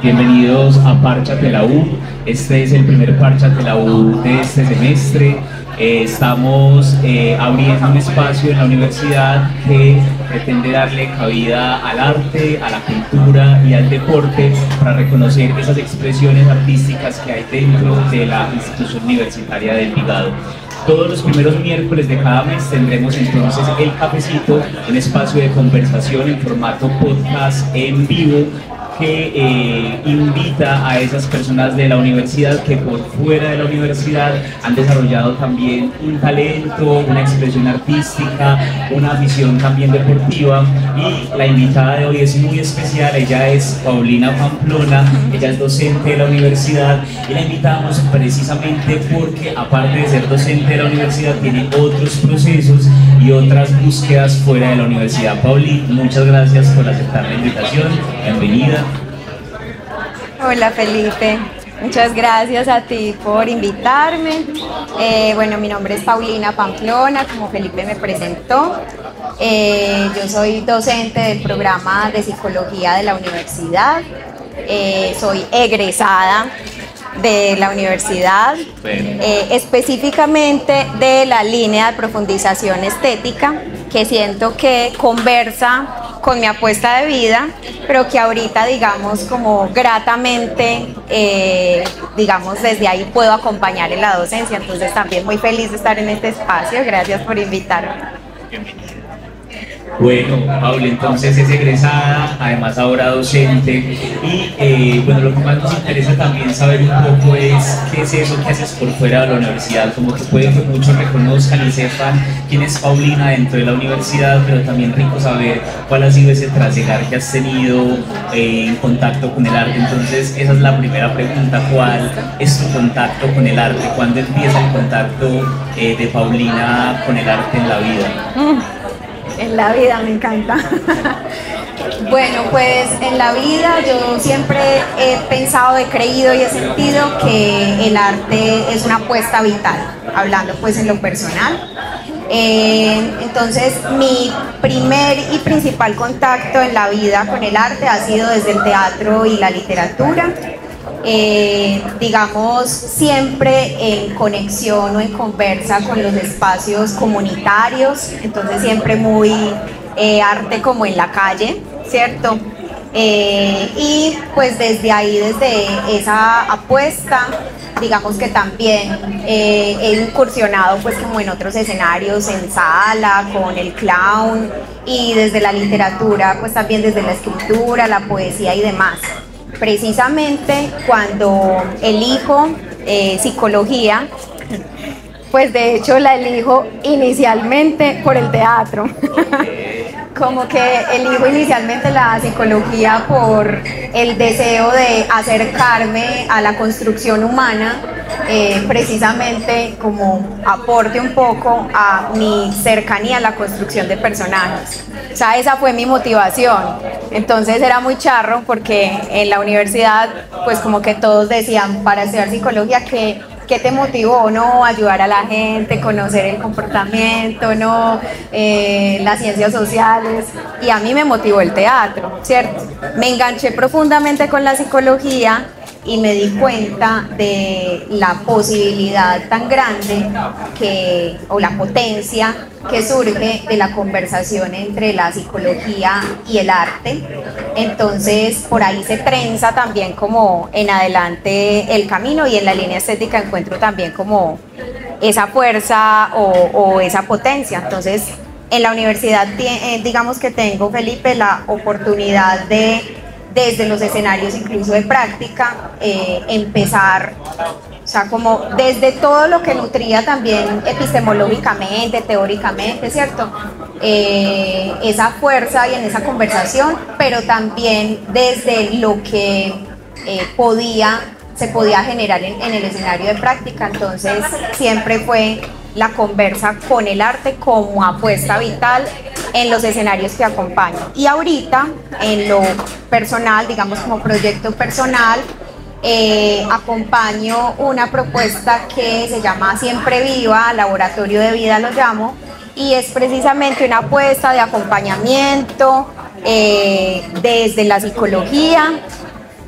Bienvenidos a Párchate la U. Este es el primer Párchate la U de este semestre. Estamos abriendo un espacio en la universidad que pretende darle cabida al arte, a la cultura y al deporte para reconocer esas expresiones artísticas que hay dentro de la institución universitaria de Envigado. Todos los primeros miércoles de cada mes tendremos entonces El Cafecito, un espacio de conversación en formato podcast en vivo que invita a esas personas de la universidad que por fuera de la universidad han desarrollado también un talento, una expresión artística, una visión también deportiva. Y la invitada de hoy es muy especial. Ella es Paulina Pamplona, ella es docente de la universidad y la invitamos precisamente porque, aparte de ser docente de la universidad, tiene otros procesos y otras búsquedas fuera de la universidad. Pauli, muchas gracias por aceptar la invitación, bienvenida. Hola Felipe, muchas gracias a ti por invitarme. Bueno, mi nombre es Paulina Pamplona, como Felipe me presentó. Yo soy docente del programa de psicología de la universidad. Soy egresada de la universidad, específicamente de la línea de profundización estética, que siento que conversa con mi apuesta de vida, pero que ahorita, digamos, como gratamente, digamos, desde ahí puedo acompañar en la docencia. Entonces también muy feliz de estar en este espacio. Gracias por invitarme. Bueno, Paula, entonces es egresada, además ahora docente y bueno, lo que más nos interesa también saber un poco es qué es eso que haces por fuera de la universidad, como que puede que muchos reconozcan y sepan quién es Paulina dentro de la universidad, pero también rico saber cuál ha sido ese trasegar que has tenido en contacto con el arte. Entonces esa es la primera pregunta: ¿cuál es tu contacto con el arte? ¿Cuándo empieza el contacto de Paulina con el arte en la vida? En la vida, me encanta. Bueno, pues en la vida yo siempre he pensado, he creído y he sentido que el arte es una apuesta vital, hablando pues en lo personal. Entonces mi primer y principal contacto en la vida con el arte ha sido desde el teatro y la literatura. Digamos, siempre en conexión o en conversa con los espacios comunitarios, entonces siempre muy arte como en la calle, ¿cierto? Y pues desde ahí, desde esa apuesta, digamos que también he incursionado pues como en otros escenarios, en sala, con el clown, y desde la literatura, pues también desde la escritura, la poesía y demás. Precisamente cuando elijo psicología, pues de hecho la elijo inicialmente por el teatro. Como que elijo inicialmente la psicología por el deseo de acercarme a la construcción humana, precisamente como aporte un poco a mi cercanía a la construcción de personajes. O sea, esa fue mi motivación. Entonces era muy charro porque en la universidad pues como que todos decían, para estudiar psicología, ¿qué te motivó? ¿No? Ayudar a la gente, conocer el comportamiento, ¿no? Las ciencias sociales. Y a mí me motivó el teatro, ¿cierto? Me enganché profundamente con la psicología y me di cuenta de la posibilidad tan grande o la potencia que surge de la conversación entre la psicología y el arte. Entonces por ahí se trenza también como en adelante el camino, y en la línea estética encuentro también como esa fuerza o esa potencia. Entonces en la universidad digamos que tengo, Felipe, la oportunidad de, desde los escenarios incluso de práctica, empezar, o sea, como desde todo lo que nutría también epistemológicamente, teóricamente, ¿cierto? Esa fuerza y en esa conversación, pero también desde lo que se podía generar en el escenario de práctica. Entonces siempre fue la conversa con el arte como apuesta vital en los escenarios que acompaño. Y ahorita, en lo personal, digamos como proyecto personal, acompaño una propuesta que se llama Siempre Viva, Laboratorio de Vida lo llamo, y es precisamente una apuesta de acompañamiento desde la psicología,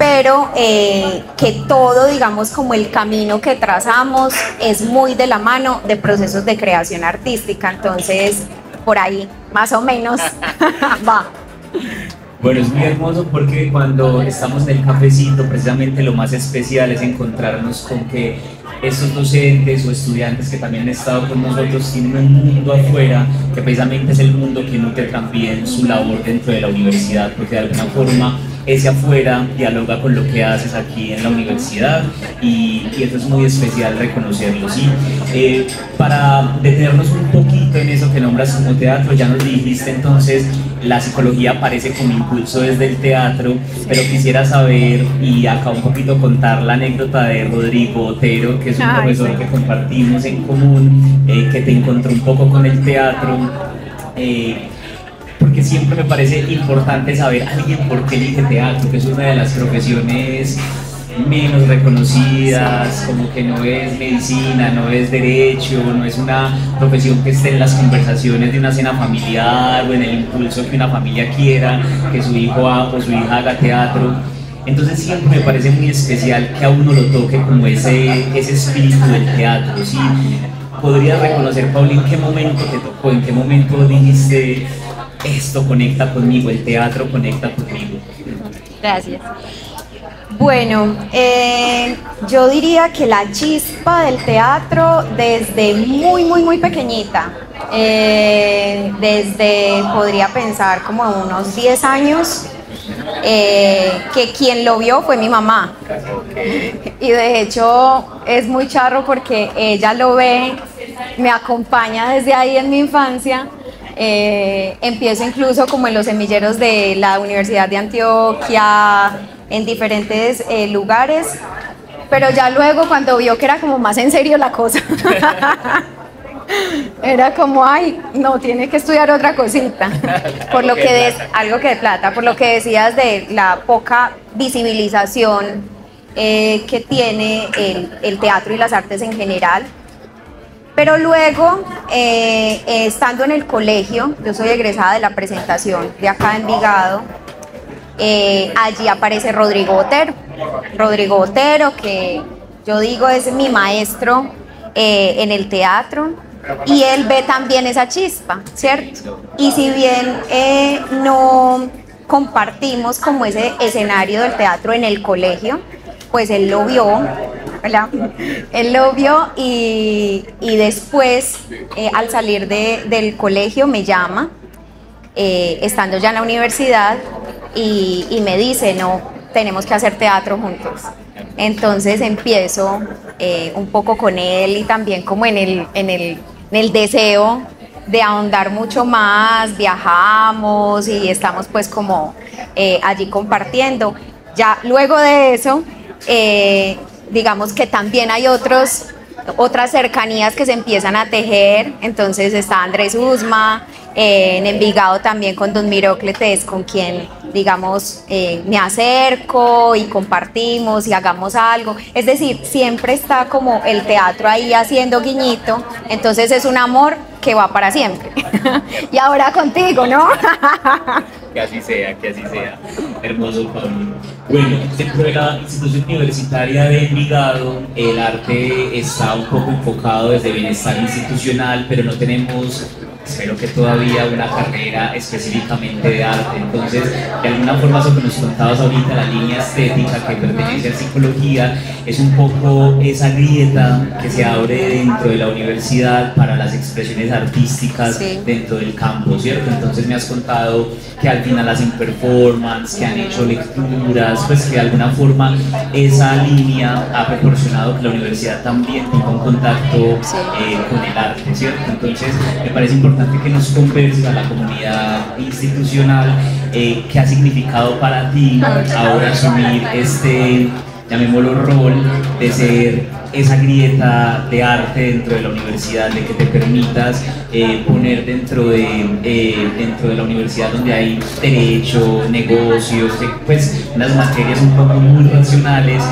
pero que todo, digamos, como el camino que trazamos es muy de la mano de procesos de creación artística, entonces por ahí, más o menos, va. Bueno, es muy hermoso porque cuando estamos en el cafecito, precisamente lo más especial es encontrarnos con que estos docentes o estudiantes que también han estado con nosotros tienen un mundo afuera, que precisamente es el mundo que nutre también su labor dentro de la universidad, porque de alguna forma ese afuera dialoga con lo que haces aquí en la universidad y eso es muy especial reconocerlo, ¿sí? Para detenernos un poquito en eso que nombras como teatro, ya nos dijiste entonces, la psicología aparece como impulso desde el teatro, pero quisiera saber y acá un poquito contar la anécdota de Rodrigo Otero, que es un profesor que compartimos en común, que te encontró un poco con el teatro, porque siempre me parece importante saber alguien por qué elige teatro, que es una de las profesiones menos reconocidas, como que no es medicina, no es derecho, no es una profesión que esté en las conversaciones de una cena familiar o en el impulso que una familia quiera que su hijo o su hija haga teatro. Entonces siempre me parece muy especial que a uno lo toque como ese espíritu del teatro, ¿sí? ¿Podrías reconocer, Pauli, en qué momento te tocó, en qué momento dijiste esto conecta conmigo, el teatro conecta conmigo? Gracias. Bueno, yo diría que la chispa del teatro desde muy pequeñita, desde, podría pensar, como unos 10 años, que quien lo vio fue mi mamá. Y de hecho es muy charro porque ella lo ve, me acompaña desde ahí en mi infancia. Empiezo incluso como en los semilleros de la Universidad de Antioquia, en diferentes lugares, pero ya luego cuando vio que era como más en serio la cosa, era como, ay, no, tiene que estudiar otra cosita, por lo que algo que de plata, por lo que decías de la poca visibilización que tiene el teatro y las artes en general. Pero luego, estando en el colegio, yo soy egresada de la Presentación de acá en Envigado, allí aparece Rodrigo Otero. Rodrigo Otero, que yo digo es mi maestro en el teatro, y él ve también esa chispa, ¿cierto? Y si bien no compartimos como ese escenario del teatro en el colegio, pues él lo vio. ¿Verdad? Él lo vio y después, al salir del colegio, me llama, estando ya en la universidad, y me dice, no, tenemos que hacer teatro juntos. Entonces empiezo un poco con él y también como en el deseo de ahondar mucho más, viajamos y estamos pues como allí compartiendo. Ya luego de eso, digamos que también hay otras cercanías que se empiezan a tejer, entonces está Andrés Usma, en Envigado también con Don Mirocletes, con quien, digamos, me acerco y compartimos y hagamos algo, es decir, siempre está como el teatro ahí haciendo guiñito, entonces es un amor que va para siempre. Y ahora contigo, ¿no? Que así sea, que así sea. Hermoso, Pablo. Bueno, dentro de la institución universitaria de Envigado, el arte está un poco enfocado desde bienestar institucional, pero no tenemos, espero que todavía, una carrera específicamente de arte. Entonces, de alguna forma, eso que nos contabas ahorita, la línea estética que pertenece a psicología, es un poco esa grieta que se abre dentro de la universidad para las expresiones artísticas dentro del campo, ¿cierto? Entonces me has contado que al final hacen performance, que han hecho lecturas, pues que de alguna forma esa línea ha proporcionado que la universidad también tenga un contacto con el arte, ¿cierto? Entonces me parece importante que nos converses a la comunidad institucional, qué ha significado para ti ahora asumir llamémoslo rol, de ser esa grieta de arte dentro de la universidad, de que te permitas poner dentro de la universidad donde hay derecho, negocios, pues unas materias un poco muy racionales,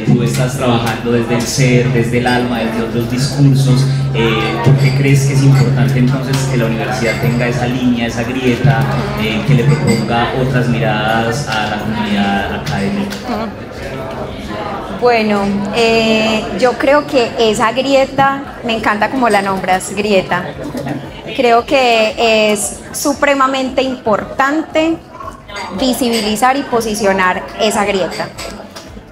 tú estás trabajando desde el ser, desde el alma, desde otros discursos. ¿Por qué crees que es importante entonces que la universidad tenga esa línea, esa grieta, que le proponga otras miradas a la comunidad académica? Bueno, yo creo que esa grieta, me encanta como la nombras, grieta. Creo que es supremamente importante visibilizar y posicionar esa grieta.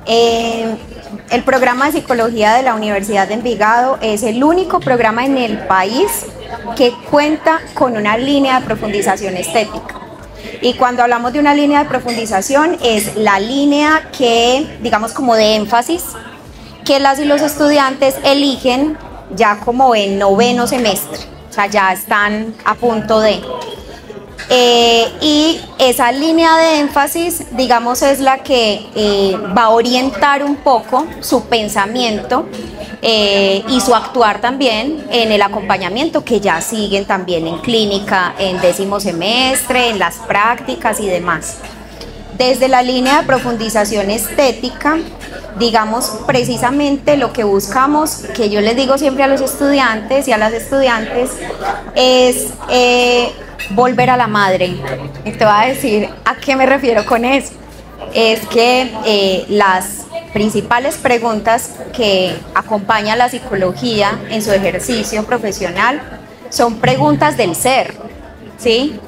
El programa de psicología de la Universidad de Envigado es el único programa en el país que cuenta con una línea de profundización estética. Y cuando hablamos de una línea de profundización es la línea que, digamos, como de énfasis que las y los estudiantes eligen ya como en noveno semestre, o sea, ya están a punto de. Y esa línea de énfasis, digamos, es la que va a orientar un poco su pensamiento y su actuar también en el acompañamiento que ya siguen también en clínica, en 10º semestre, en las prácticas y demás. Desde la línea de profundización estética, digamos, precisamente lo que buscamos, que yo les digo siempre a los estudiantes y a las estudiantes, es volver a la madre. Y te voy a decir a qué me refiero con eso. Es que las principales preguntas que acompañan la psicología en su ejercicio profesional son preguntas del ser, ¿sí?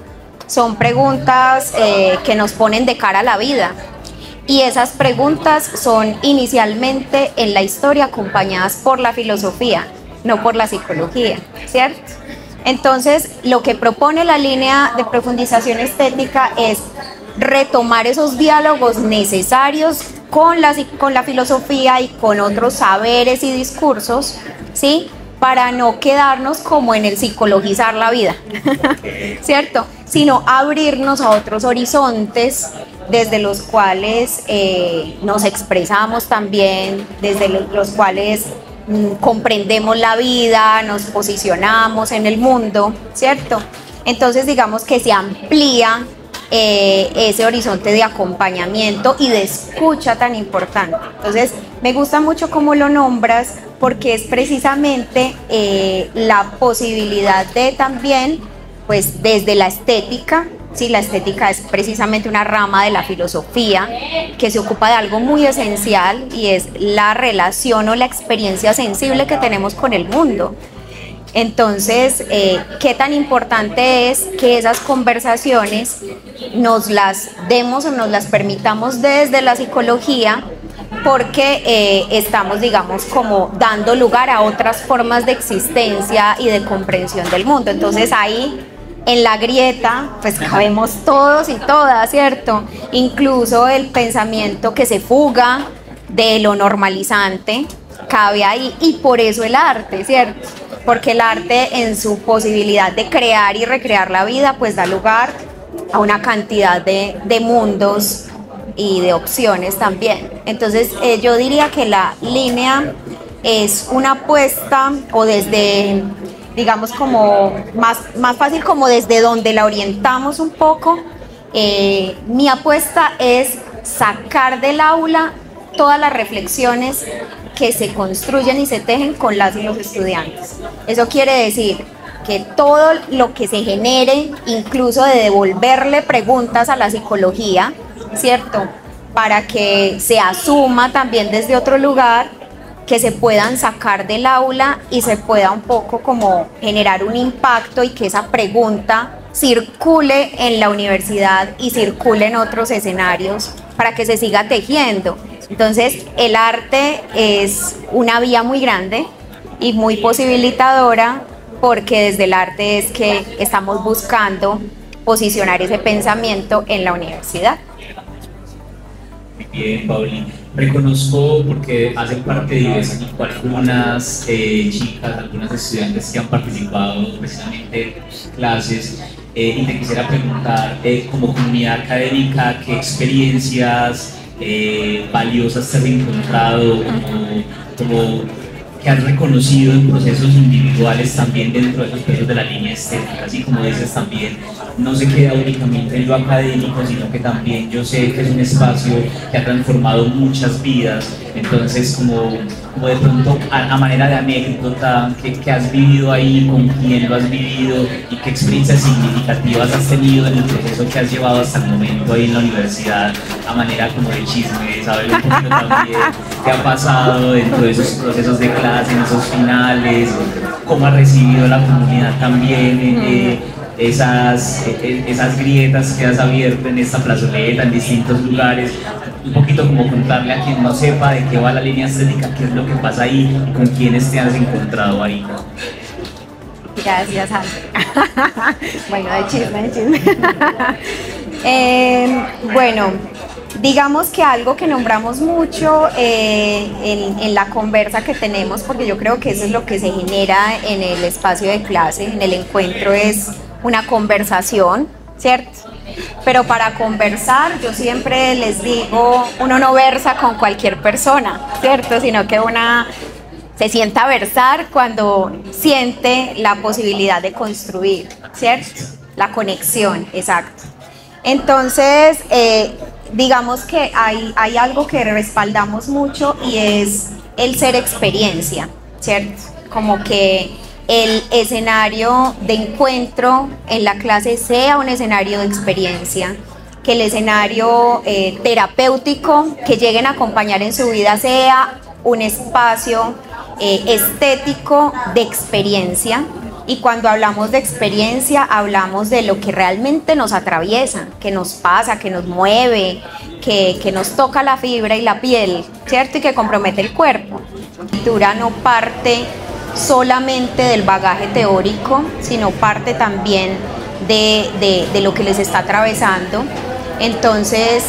Son preguntas que nos ponen de cara a la vida. Y esas preguntas son inicialmente en la historia acompañadas por la filosofía, no por la psicología, ¿cierto? Entonces, lo que propone la línea de profundización estética es retomar esos diálogos necesarios con la filosofía y con otros saberes y discursos, ¿sí? Para no quedarnos como en el psicologizar la vida, ¿cierto? Sino abrirnos a otros horizontes desde los cuales nos expresamos también, desde los cuales comprendemos la vida, nos posicionamos en el mundo, ¿cierto? Entonces digamos que se amplía ese horizonte de acompañamiento y de escucha tan importante. Entonces me gusta mucho cómo lo nombras, porque es precisamente la posibilidad de también, pues desde la estética, sí, la estética es precisamente una rama de la filosofía que se ocupa de algo muy esencial y es la relación o la experiencia sensible que tenemos con el mundo. Entonces, qué tan importante es que esas conversaciones nos las demos o nos las permitamos desde la psicología, porque estamos, digamos, como dando lugar a otras formas de existencia y de comprensión del mundo. Entonces ahí, en la grieta, pues cabemos todos y todas, ¿cierto? Incluso el pensamiento que se fuga de lo normalizante cabe ahí, y por eso el arte, ¿cierto? Porque el arte, en su posibilidad de crear y recrear la vida, pues da lugar a una cantidad de mundos y de opciones también. Entonces yo diría que la línea es una apuesta, o desde, digamos, como más fácil, como desde donde la orientamos un poco. Mi apuesta es sacar del aula todas las reflexiones que se construyen y se tejen con las y los estudiantes. Eso quiere decir que todo lo que se genere, incluso de devolverle preguntas a la psicología, ¿cierto? Para que se asuma también desde otro lugar, que se puedan sacar del aula y se pueda un poco como generar un impacto, y que esa pregunta circule en la universidad y circule en otros escenarios para que se siga tejiendo. Entonces, el arte es una vía muy grande y muy posibilitadora, porque desde el arte es que estamos buscando posicionar ese pensamiento en la universidad. Bien, Pauli. Reconozco, porque hacen parte de ese equipo, algunas chicas, algunas estudiantes que han participado precisamente en clases, y te quisiera preguntar, como comunidad académica, ¿qué experiencias valiosas te has encontrado, como que has reconocido en procesos individuales también dentro de esos procesos de la línea estética? Así como dices también, no se queda únicamente en lo académico, sino que también yo sé que es un espacio que ha transformado muchas vidas. Entonces, como de pronto a manera de anécdota, ¿qué has vivido ahí, con quién lo has vivido y qué experiencias significativas has tenido en el proceso que has llevado hasta el momento ahí en la universidad, a manera como de chisme, saber un poquito también qué ha pasado dentro de esos procesos de clase, en esos finales, cómo ha recibido la comunidad también esas grietas que has abierto en esta plazoleta, en distintos lugares? Un poquito como contarle a quien no sepa de qué va la línea estética, qué es lo que pasa ahí y con quiénes te has encontrado ahí. Gracias, André. Bueno, de chisme. Bueno, digamos que algo que nombramos mucho en la conversa que tenemos, porque yo creo que eso es lo que se genera en el espacio de clase, en el encuentro, es una conversación, ¿cierto? Pero para conversar, yo siempre les digo, uno no versa con cualquier persona, ¿cierto? Sino que una se sienta a versar cuando siente la posibilidad de construir, ¿cierto? La conexión, exacto. Entonces, digamos que hay algo que respaldamos mucho y es el ser experiencia, ¿cierto? Como que el escenario de encuentro en la clase sea un escenario de experiencia, que el escenario terapéutico que lleguen a acompañar en su vida sea un espacio estético de experiencia. Y cuando hablamos de experiencia, hablamos de lo que realmente nos atraviesa, que nos pasa, que nos mueve, que nos toca la fibra y la piel, ¿cierto? Y que compromete el cuerpo. La lectura no parte solamente del bagaje teórico, sino parte también de lo que les está atravesando. Entonces,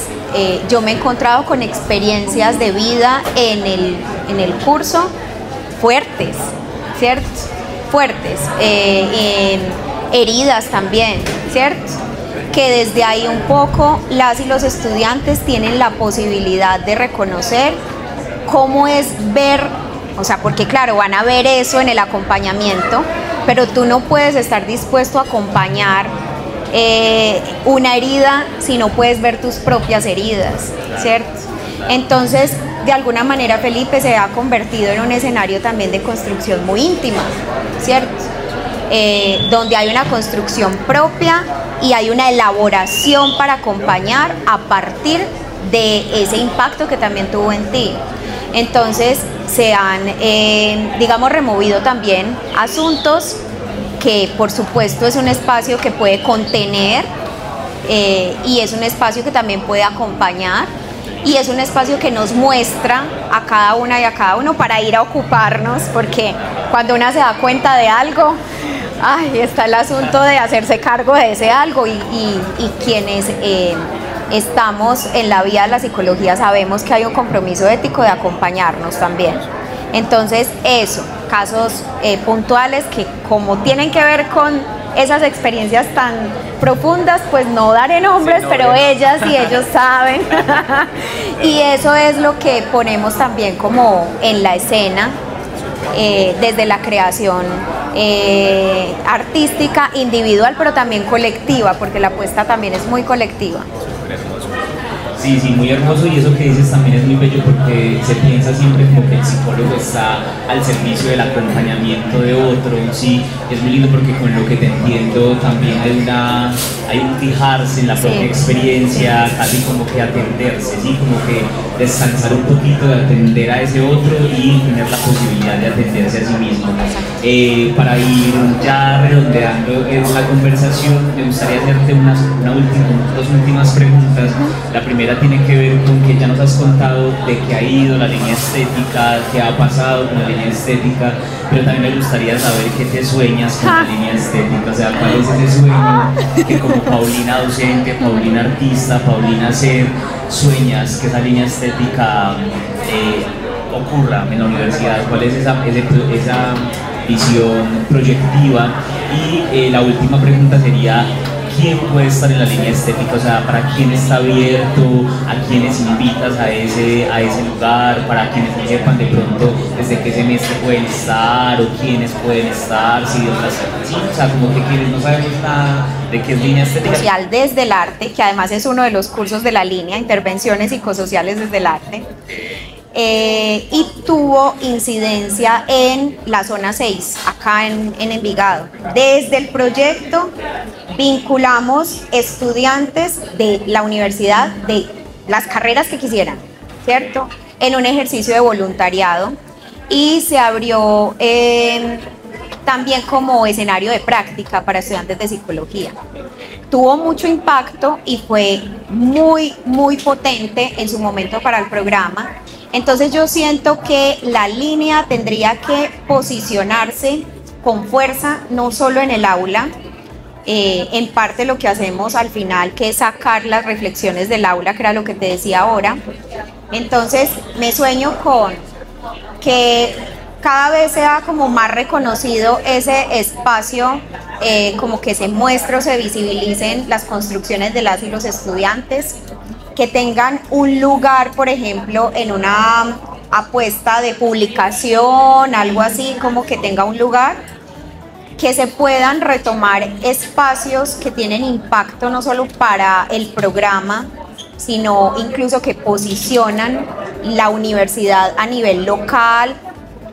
yo me he encontrado con experiencias de vida en el curso fuertes, ¿cierto? Fuertes, heridas también, ¿cierto? Que desde ahí un poco las y los estudiantes tienen la posibilidad de reconocer cómo es ver, o sea, porque claro, van a ver eso en el acompañamiento, pero tú no puedes estar dispuesto a acompañar una herida si no puedes ver tus propias heridas, ¿cierto? Entonces, de alguna manera Felipe se ha convertido en un escenario también de construcción muy íntima, ¿cierto? Donde hay una construcción propia y hay una elaboración para acompañar a partir de ese impacto que también tuvo en ti. Entonces se han, digamos, removido también asuntos que por supuesto es un espacio que puede contener y es un espacio que también puede acompañar. Y es un espacio que nos muestra a cada una y a cada uno para ir a ocuparnos, porque cuando una se da cuenta de algo, está el asunto de hacerse cargo de ese algo y quienes estamos en la vía de la psicología sabemos que hay un compromiso ético de acompañarnos también. Entonces eso, casos puntuales que como tienen que ver con esas experiencias tan profundas, pues no daré nombres, pero ellas y ellos saben. Y eso es lo que ponemos también como en la escena, desde la creación artística, individual, pero también colectiva, porque la apuesta también es muy colectiva. Sí, sí, muy hermoso, y eso que dices también es muy bello porque se piensa siempre como que el psicólogo está al servicio del acompañamiento de otro, sí, es muy lindo porque con lo que te entiendo también hay un fijarse en la propia experiencia, casi como que atenderse, sí, como que descansar un poquito de atender a ese otro y tener la posibilidad de atenderse a sí mismo. Para ir ya redondeando la conversación, me gustaría hacerte dos últimas preguntas. La primera tiene que ver con que ya nos has contado de qué ha ido la línea estética, qué ha pasado con la línea estética, pero también me gustaría saber qué te sueñas con la línea estética, o sea, cuál es ese sueño que como Paulina docente, Paulina artista, Paulina ser, sueñas que esa línea estética ocurra en la universidad, cuál es esa visión proyectiva. Y la última pregunta sería, quién puede estar en la línea estética, o sea, para quién está abierto, a quiénes invitas a ese lugar, para quienes no sepan de pronto desde qué semestre pueden estar o quiénes pueden estar, si otras, sí, o sea, como que quienes no sabemos nada de qué es línea estética. Social desde el arte, que además es uno de los cursos de la línea, intervenciones psicosociales desde el arte. Y tuvo incidencia en la zona 6, acá en Envigado. Desde el proyecto vinculamos estudiantes de la universidad, de las carreras que quisieran, ¿cierto? En un ejercicio de voluntariado, y se abrió también como escenario de práctica para estudiantes de psicología. Tuvo mucho impacto y fue muy, muy potente en su momento para el programa. Entonces yo siento que la línea tendría que posicionarse con fuerza, no solo en el aula, en parte lo que hacemos al final, que es sacar las reflexiones del aula, que era lo que te decía ahora. Entonces me sueño con que cada vez sea como más reconocido ese espacio, como que se muestre o se visibilicen las construcciones de las y los estudiantes, que tengan un lugar, por ejemplo, en una apuesta de publicación, algo así, como que tenga un lugar, que se puedan retomar espacios que tienen impacto no solo para el programa, sino incluso que posicionan la universidad a nivel local.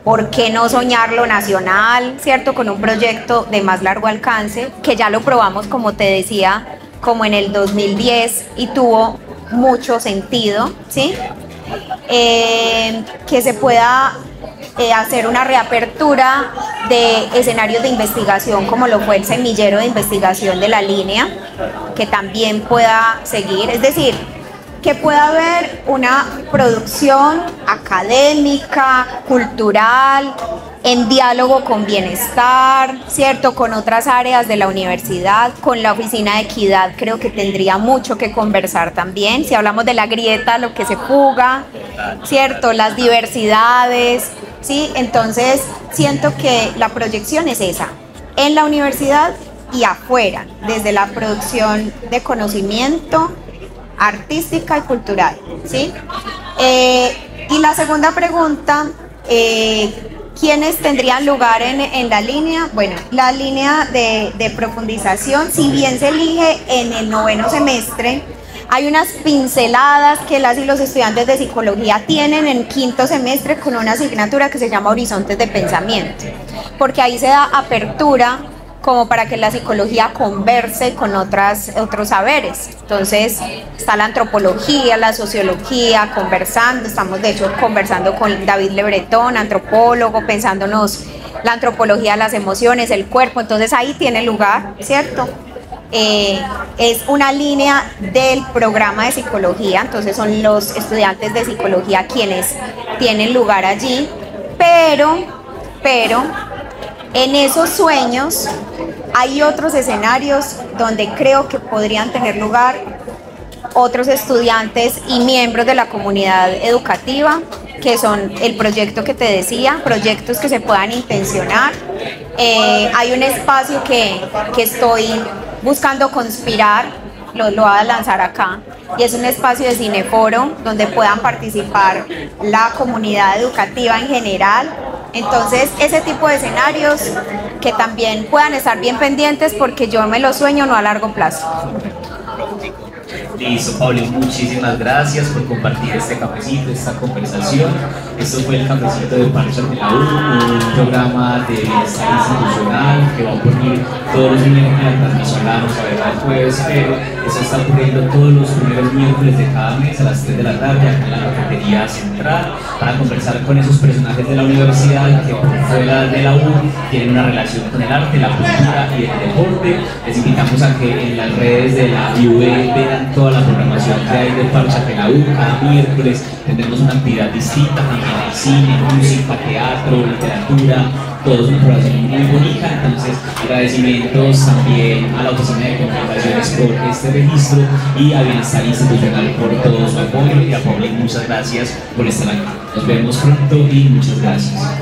¿Por qué no soñarlo nacional, cierto? Con un proyecto de más largo alcance, que ya lo probamos, como te decía, como en el 2010 y tuvo mucho sentido, ¿sí? Que se pueda hacer una reapertura de escenarios de investigación, como lo fue el semillero de investigación de la línea, que también pueda seguir, es decir, que pueda haber una producción académica, cultural, en diálogo con bienestar, ¿cierto? Con otras áreas de la universidad, con la oficina de equidad, creo que tendría mucho que conversar también. Si hablamos de la grieta, lo que se fuga, ¿cierto? Las diversidades, ¿sí? Entonces, siento que la proyección es esa, en la universidad y afuera, desde la producción de conocimiento artística y cultural, ¿sí? Y la segunda pregunta, ¿quiénes tendrían lugar en la línea? Bueno, la línea de profundización, si bien se elige en el 9º semestre, hay unas pinceladas que las y los estudiantes de psicología tienen en 5º semestre con una asignatura que se llama Horizontes de Pensamiento, porque ahí se da apertura como para que la psicología converse con otros saberes. Entonces está la antropología, la sociología, conversando, estamos de hecho conversando con David Le Breton, antropólogo, pensándonos la antropología de las emociones, el cuerpo, entonces ahí tiene lugar, ¿cierto? Es una línea del programa de psicología, entonces son los estudiantes de psicología quienes tienen lugar allí, pero en esos sueños hay otros escenarios donde creo que podrían tener lugar otros estudiantes y miembros de la comunidad educativa, que son el proyecto que te decía, proyectos que se puedan intencionar. Hay un espacio que estoy buscando conspirar, lo voy a lanzar acá, y es un espacio de cineforo donde puedan participar la comunidad educativa en general. Entonces, ese tipo de escenarios que también puedan estar bien pendientes, porque yo me lo sueño no a largo plazo. Listo, Pablo, muchísimas gracias por compartir este cafecito, esta conversación. Esto fue el cafecito de Parchas de la U, un programa de bienestar institucional que va a ocurrir todos los miércoles. La transmisión la vamos a ver el jueves, pero eso está ocurriendo todos los primeros miércoles de cada mes a las 3 de la tarde acá en la cafetería central, para conversar con esos personajes de la universidad que por fuera de la U tienen una relación con el arte, la cultura y el deporte. Les invitamos a que en las redes de la UV vean toda la programación que hay de Parchas de la U. Cada miércoles tendremos una actividad distinta, también hay cine, música, teatro, literatura, todo es una programación muy bonita. Entonces, agradecimientos también a la Oficina de Comunicaciones por este registro y a Bienestar Institucional por todo su apoyo, y a Pablo muchas gracias por estar aquí. Nos vemos pronto y muchas gracias.